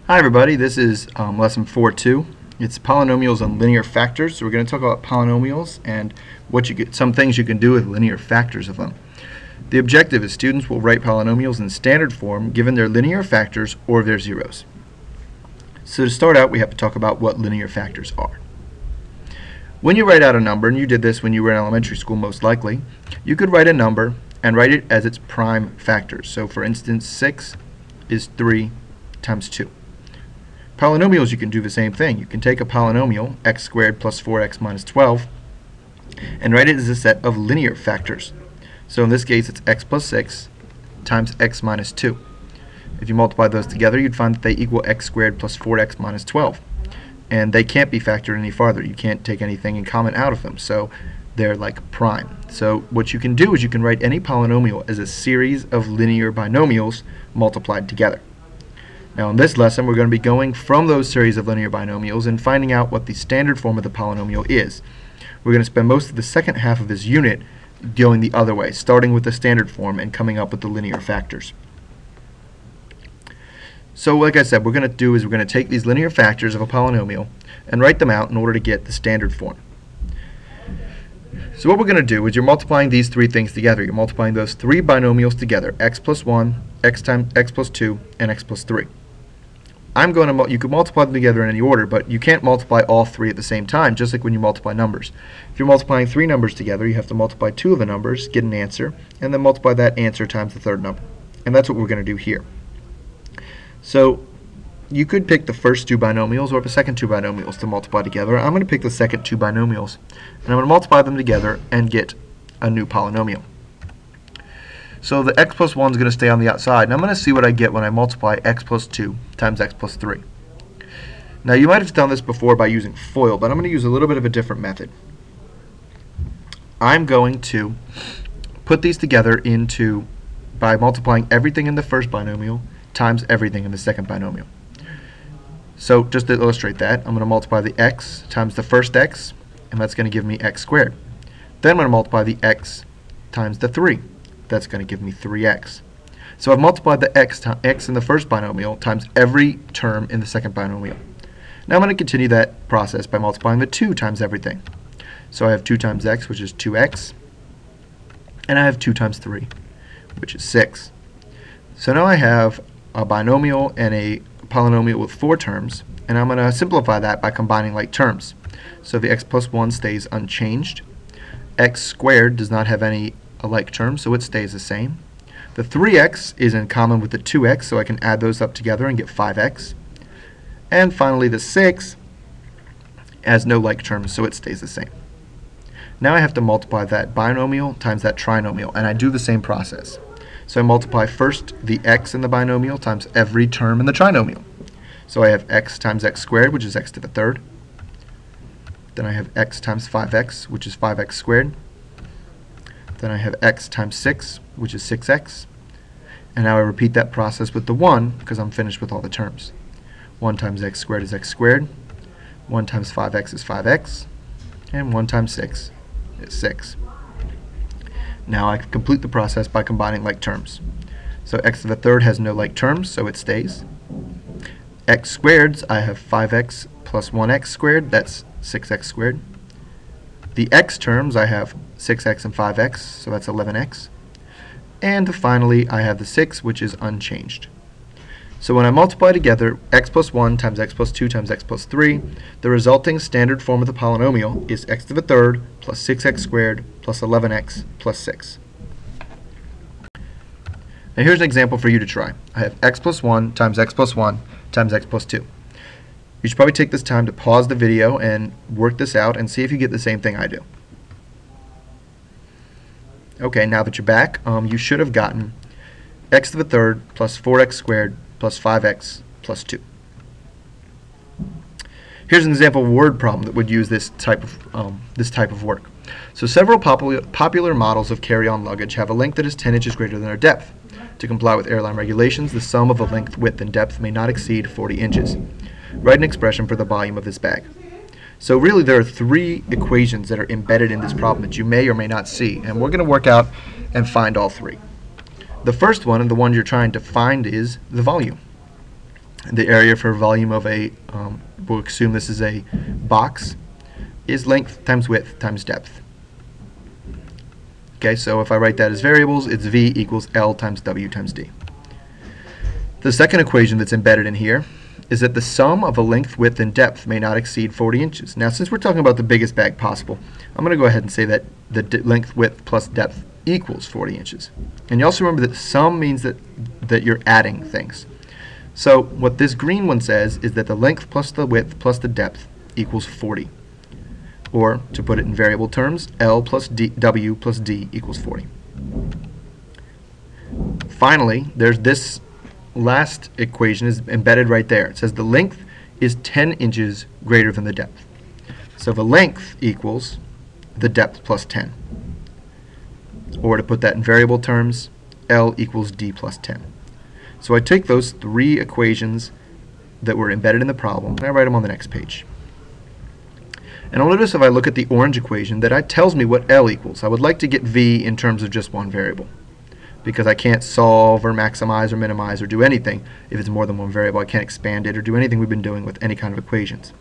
Hi everybody, this is lesson 4.2. It's polynomials and linear factors. So we're going to talk about polynomials and some things you can do with linear factors of them. The objective is students will write polynomials in standard form given their linear factors or their zeros. So to start out, we have to talk about what linear factors are. When you write out a number, and you did this when you were in elementary school most likely, you could write a number and write it as its prime factors. So for instance, 6 is 3 times 2. Polynomials, you can do the same thing. You can take a polynomial, x squared plus 4x minus 12, and write it as a set of linear factors. So in this case, it's x plus 6 times x minus 2. If you multiply those together, you'd find that they equal x squared plus 4x minus 12. And they can't be factored any farther. You can't take anything in common out of them. So they're like prime. So what you can do is you can write any polynomial as a series of linear binomials multiplied together. Now in this lesson, we're going to be going from those series of linear binomials and finding out what the standard form of the polynomial is. We're going to spend most of the second half of this unit going the other way, starting with the standard form and coming up with the linear factors. So like I said, we're going to take these linear factors of a polynomial and write them out in order to get the standard form. So what we're going to do is you're multiplying these three things together. You're multiplying those three binomials together, x plus 1, x times x plus 2, and x plus 3. You could multiply them together in any order, but you can't multiply all three at the same time, just like when you multiply numbers. If you're multiplying three numbers together, you have to multiply two of the numbers, get an answer, and then multiply that answer times the third number. And that's what we're going to do here. So you could pick the first two binomials or the second two binomials to multiply together. I'm going to pick the second two binomials, and I'm going to multiply them together and get a new polynomial. So the x plus 1 is going to stay on the outside, and I'm going to see what I get when I multiply x plus 2 times x plus 3. Now you might have done this before by using FOIL, but I'm going to use a little bit of a different method. I'm going to put these together by multiplying everything in the first binomial times everything in the second binomial. So just to illustrate that, I'm going to multiply the x times the first x, and that's going to give me x squared. Then I'm going to multiply the x times the 3. That's going to give me 3x. So I've multiplied the x in the first binomial times every term in the second binomial. Now I'm going to continue that process by multiplying the 2 times everything. So I have 2 times x, which is 2x, and I have 2 times 3, which is 6. So now I have a binomial and a polynomial with 4 terms, and I'm going to simplify that by combining like terms. So the x plus 1 stays unchanged. X squared does not have any like terms, so it stays the same. The 3x is in common with the 2x, so I can add those up together and get 5x. And finally the 6 has no like terms, so it stays the same. Now I have to multiply that binomial times that trinomial, and I do the same process. So I multiply first the x in the binomial times every term in the trinomial. So I have x times x squared, which is x to the third. Then I have x times 5x, which is 5x squared. Then I have x times 6, which is 6x. And now I repeat that process with the 1 because I'm finished with all the terms. 1 times x squared is x squared. 1 times 5x is 5x. And 1 times 6 is 6. Now I complete the process by combining like terms. So x to the third has no like terms, so it stays. X squareds, I have 5x plus 1x squared, that's 6x squared. The x terms, I have 6x and 5x, so that's 11x. And finally, I have the 6, which is unchanged. So when I multiply together x plus 1 times x plus 2 times x plus 3, the resulting standard form of the polynomial is x to the third plus 6x squared plus 11x plus 6. Now here's an example for you to try. I have x plus 1 times x plus 1 times x plus 2. You should probably take this time to pause the video and work this out and see if you get the same thing I do. Okay, now that you're back, you should have gotten x to the third plus 4x squared plus 5x plus 2. Here's an example of a word problem that would use this type of work. So several popular models of carry-on luggage have a length that is 10 inches greater than their depth. To comply with airline regulations, the sum of a length, width, and depth may not exceed 40 inches. Write an expression for the volume of this bag. So really there are three equations that are embedded in this problem that you may or may not see, and we're going to work out and find all three. The first one, and the one you're trying to find, is the volume. the area for volume of a, we'll assume this is a box, is length times width times depth. Okay, so if I write that as variables, it's V equals L times W times D. The second equation that's embedded in here is that the sum of a length, width, and depth may not exceed 40 inches. Now, since we're talking about the biggest bag possible, I'm going to go ahead and say that the length, width, plus depth equals 40 inches. And you also remember that sum means that you're adding things. So what this green one says is that the length plus the width plus the depth equals 40. Or, to put it in variable terms, L plus W plus D equals 40. Finally, there's this last equation is embedded right there. It says the length is 10 inches greater than the depth. So the length equals the depth plus 10. Or to put that in variable terms, L equals D plus 10. So I take those three equations that were embedded in the problem and I write them on the next page. And I'll notice if I look at the orange equation that it tells me what L equals. I would like to get V in terms of just one variable, because I can't solve or maximize or minimize or do anything if it's more than one variable. I can't expand it or do anything we've been doing with any kind of equations.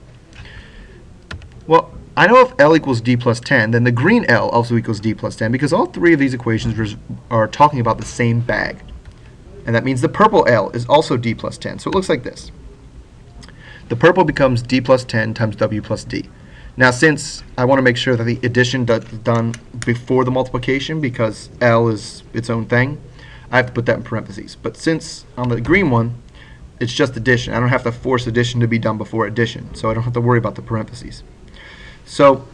Well, I know if L equals D plus 10, then the green L also equals D plus 10, because all three of these equations are talking about the same bag. And that means the purple L is also D plus 10. So it looks like this. The purple becomes D plus 10 times W plus D. Now, since I want to make sure that the addition is done before the multiplication, because L is its own thing, I have to put that in parentheses. But since on the green one, it's just addition. I don't have to force addition to be done before addition, so I don't have to worry about the parentheses. So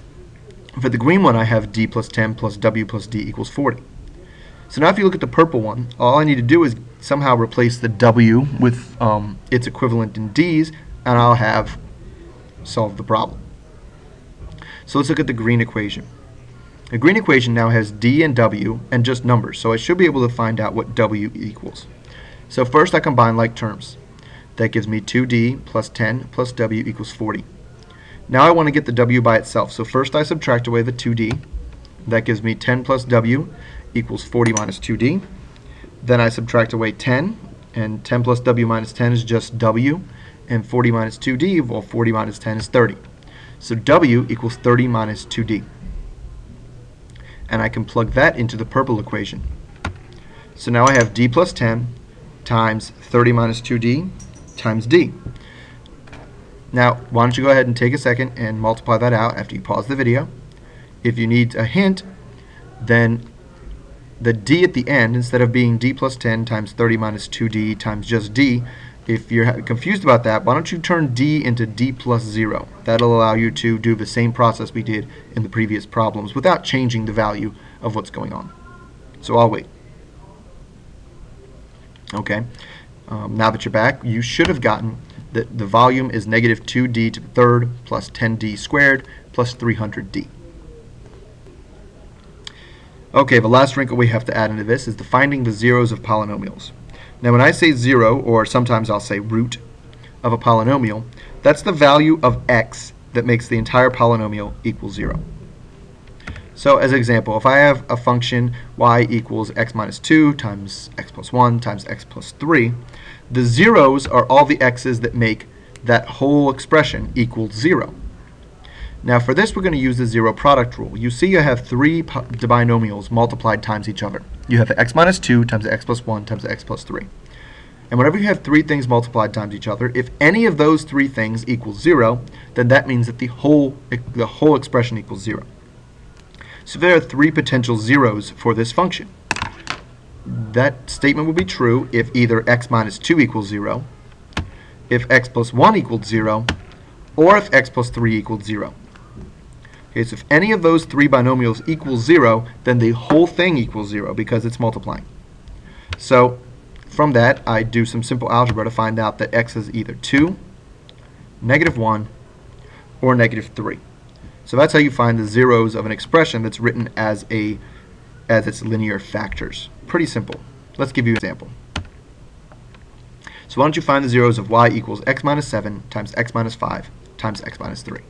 for the green one, I have D plus 10 plus W plus D equals 40. So now if you look at the purple one, all I need to do is somehow replace the W with its equivalent in D's, and I'll have solved the problem. So let's look at the green equation. The green equation now has D and W and just numbers, so I should be able to find out what W equals. So first I combine like terms. That gives me 2D plus 10 plus W equals 40. Now I want to get the W by itself, so first I subtract away the 2D. That gives me 10 plus W equals 40 minus 2D. Then I subtract away 10, and 10 plus W minus 10 is just W, and 40 minus 2D, well, 40 minus 10 is 30. So W equals 30 minus 2D. And I can plug that into the purple equation. So now I have D plus 10 times 30 minus 2D times D. Now, why don't you go ahead and take a second and multiply that out after you pause the video. If you need a hint, then the D at the end, instead of being D plus 10 times 30 minus 2D times just D, if you're confused about that, why don't you turn D into D plus 0. That'll allow you to do the same process we did in the previous problems without changing the value of what's going on. So I'll wait. Okay, now that you're back, you should have gotten that the volume is negative 2D to the third plus 10D squared plus 300D. Okay, the last wrinkle we have to add into this is the finding the zeros of polynomials. Now when I say zero, or sometimes I'll say root of a polynomial, that's the value of x that makes the entire polynomial equal 0. So as an example, if I have a function y equals x minus 2 times x plus 1 times x plus 3, the zeros are all the x's that make that whole expression equal 0. Now for this we're going to use the zero product rule. You see I have three binomials multiplied times each other. You have x minus 2 times x plus 1 times x plus 3. And whenever you have three things multiplied times each other, if any of those three things equals 0, then that means that the whole expression equals 0. So there are three potential zeros for this function. That statement will be true if either x minus 2 equals 0, if x plus 1 equals 0, or if x plus 3 equals 0. Okay, so if any of those three binomials equals 0, then the whole thing equals 0 because it's multiplying. So from that, I do some simple algebra to find out that x is either 2, negative 1, or negative 3. So that's how you find the zeros of an expression that's written as its linear factors. Pretty simple. Let's give you an example. So why don't you find the zeros of y equals x minus 7 times x minus 5 times x minus 3.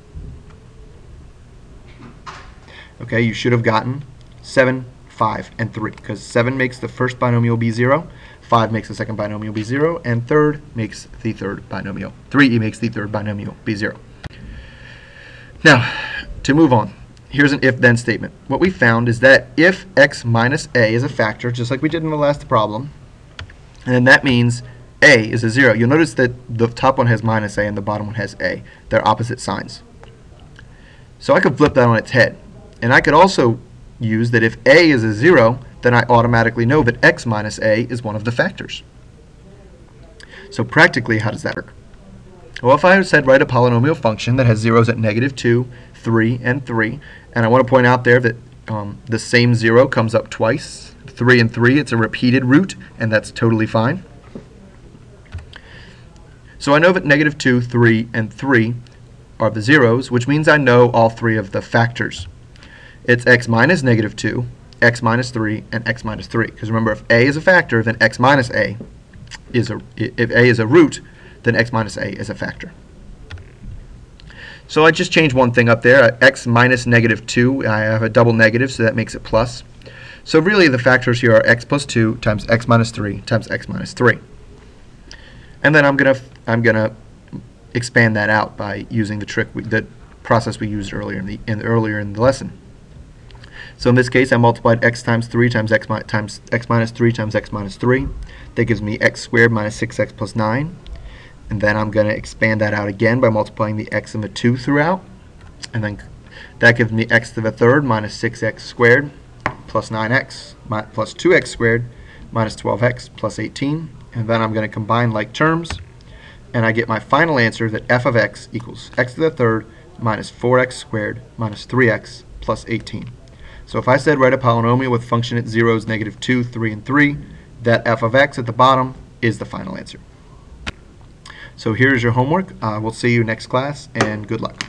Okay, you should have gotten 7, 5, and 3, because 7 makes the first binomial be 0, 5 makes the second binomial be 0, and 3 makes the third binomial. 3e makes the third binomial be 0. Now, to move on, here's an if-then statement. What we found is that if x minus a is a factor, just like we did in the last problem, and that means a is a 0. You'll notice that the top one has minus a and the bottom one has a. They're opposite signs. So I could flip that on its head. And I could also use that if a is a 0, then I automatically know that x minus a is one of the factors. So practically, how does that work? Well, if I said write a polynomial function that has zeros at -2, 3, and 3, and I want to point out there that the same 0 comes up twice, 3 and 3, it's a repeated root, and that's totally fine. So I know that -2, 3, and 3 are the zeros, which means I know all three of the factors. It's x minus -2, x minus 3, and x minus 3. Because remember, if a is a factor, then x minus a is if a is a root, then x minus a is a factor. So I just changed one thing up there. X minus -2, I have a double negative, so that makes it plus. So really the factors here are x plus 2 times x minus 3 times x minus 3. And then I'm gonna expand that out by using the process we used earlier in the lesson. So in this case, I multiplied x times 3 times x minus 3 times x minus 3. That gives me x squared minus 6x plus 9. And then I'm going to expand that out again by multiplying the x and the 2 throughout. And then that gives me x to the third minus 6x squared plus 9x plus 2x squared minus 12x plus 18. And then I'm going to combine like terms. And I get my final answer that f of x equals x to the third minus 4x squared minus 3x plus 18. So if I said write a polynomial with function at zeros, -2, 3, and 3, that f of x at the bottom is the final answer. So here's your homework. We'll see you next class, and good luck.